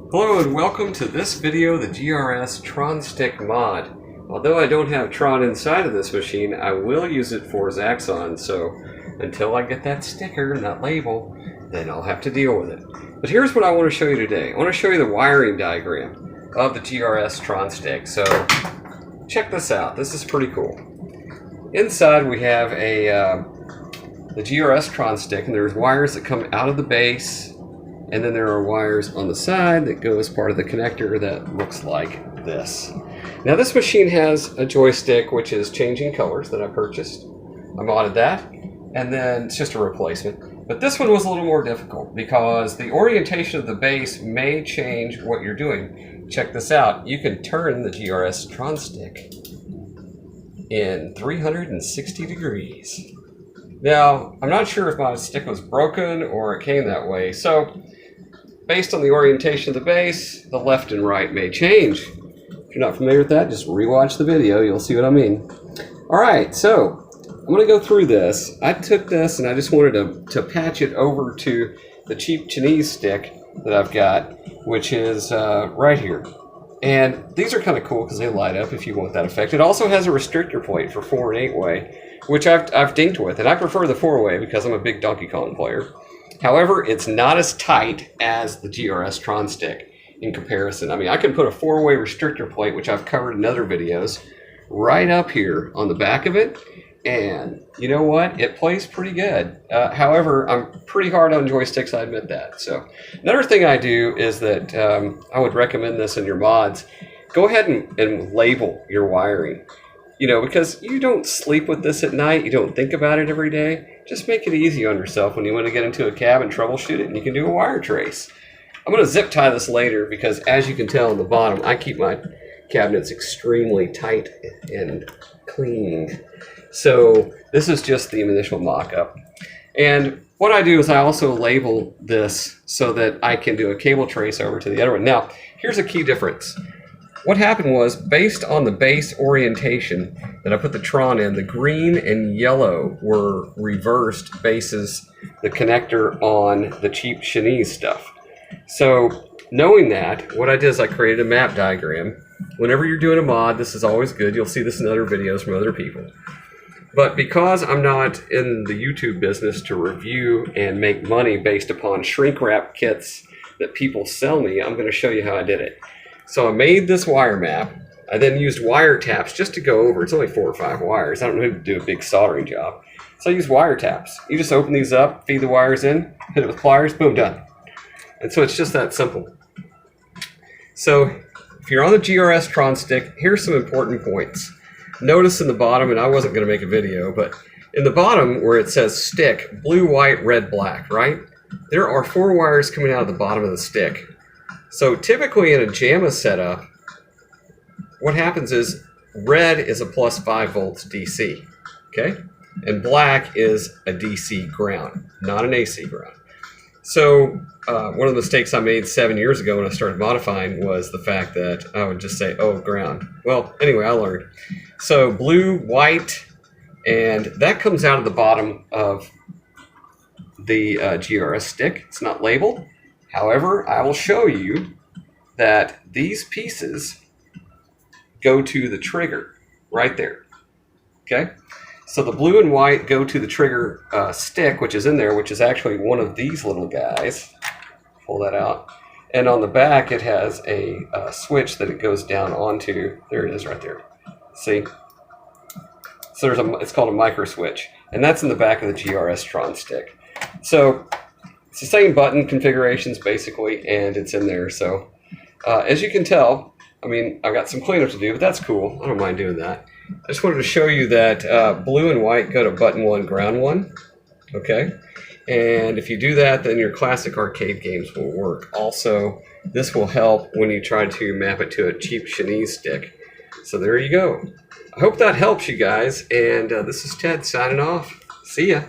Hello and welcome to this video of the GRS Tron stick mod. Although I don't have Tron inside of this machine, I will use it for Zaxxon, so until I get that sticker, that label, then I'll have to deal with it. But here's what I want to show you today. I want to show you the wiring diagram of the GRS Tron stick. So check this out. This is pretty cool. Inside we have the GRS Tron stick, and there's wires that come out of the base. And then there are wires on the side that go as part of the connector that looks like this. Now this machine has a joystick which is changing colors that I purchased. I modded that, and then it's just a replacement. But this one was a little more difficult because the orientation of the base may change what you're doing. Check this out. You can turn the GRS Tron stick in 360 degrees. Now, I'm not sure if my stick was broken or it came that way, so based on the orientation of the base, the left and right may change. If you're not familiar with that, just rewatch the video, you'll see what I mean. Alright, so I'm going to go through this. I took this and I just wanted to patch it over to the cheap Chinese stick that I've got, which is right here. And these are kind of cool because they light up if you want that effect. It also has a restrictor plate for 4 and 8-way, which I've dinked with, and I prefer the 4-way because I'm a big Donkey Kong player. However, it's not as tight as the GRS Tron stick in comparison. I mean, I can put a 4-way restrictor plate, which I've covered in other videos, right up here on the back of it, and you know what? It plays pretty good. However, I'm pretty hard on joysticks, I admit that. So another thing I do is that I would recommend this in your mods. Go ahead and label your wiring. You know, because you don't sleep with this at night, you don't think about it every day. Just make it easy on yourself when you want to get into a cab and troubleshoot it, and you can do a wire trace. I'm going to zip tie this later because, as you can tell on the bottom, I keep my cabinets extremely tight and clean. So this is just the initial mock-up. And what I do is I also label this so that I can do a cable trace over to the other one. Now, here's a key difference. What happened was, based on the base orientation that I put the Tron in, the green and yellow were reversed bases the connector on the cheap Chinese stuff. So knowing that, what I did is I created a map diagram. Whenever you're doing a mod, this is always good. You'll see this in other videos from other people. But because I'm not in the YouTube business to review and make money based upon shrink wrap kits that people sell me, I'm going to show you how I did it. So I made this wire map. I then used wire taps just to go over. It's only 4 or 5 wires. I don't need to do a big soldering job. So I use wire taps. You just open these up, feed the wires in, hit it with pliers, boom, done. And so it's just that simple. So if you're on the GRS Tron stick, here's some important points. Notice in the bottom, and I wasn't going to make a video, but in the bottom where it says stick, blue, white, red, black, right? There are 4 wires coming out of the bottom of the stick. So typically in a JAMA setup, what happens is red is a plus 5 volts DC, okay? And black is a DC ground, not an AC ground. So one of the mistakes I made 7 years ago when I started modifying was the fact that I would just say, oh, ground. Well, anyway, I learned. So blue, white, and that comes out of the bottom of the GRS stick. It's not labeled. However, I will show you that these pieces go to the trigger right there. Okay? So the blue and white go to the trigger stick, which is in there, which is actually one of these little guys. Pull that out. And on the back, it has a switch that it goes down onto. There it is right there. See? So it's called a micro switch. And that's in the back of the GRS Tron stick. So it's the same button configurations basically, and it's in there. So as you can tell, I mean, I've got some cleanup to do, but that's cool. I don't mind doing that. I just wanted to show you that blue and white go to button 1, ground 1. Okay? And if you do that, then your classic arcade games will work. Also, this will help when you try to map it to a cheap Chinese stick. So there you go. I hope that helps you guys, and this is Ted signing off. See ya.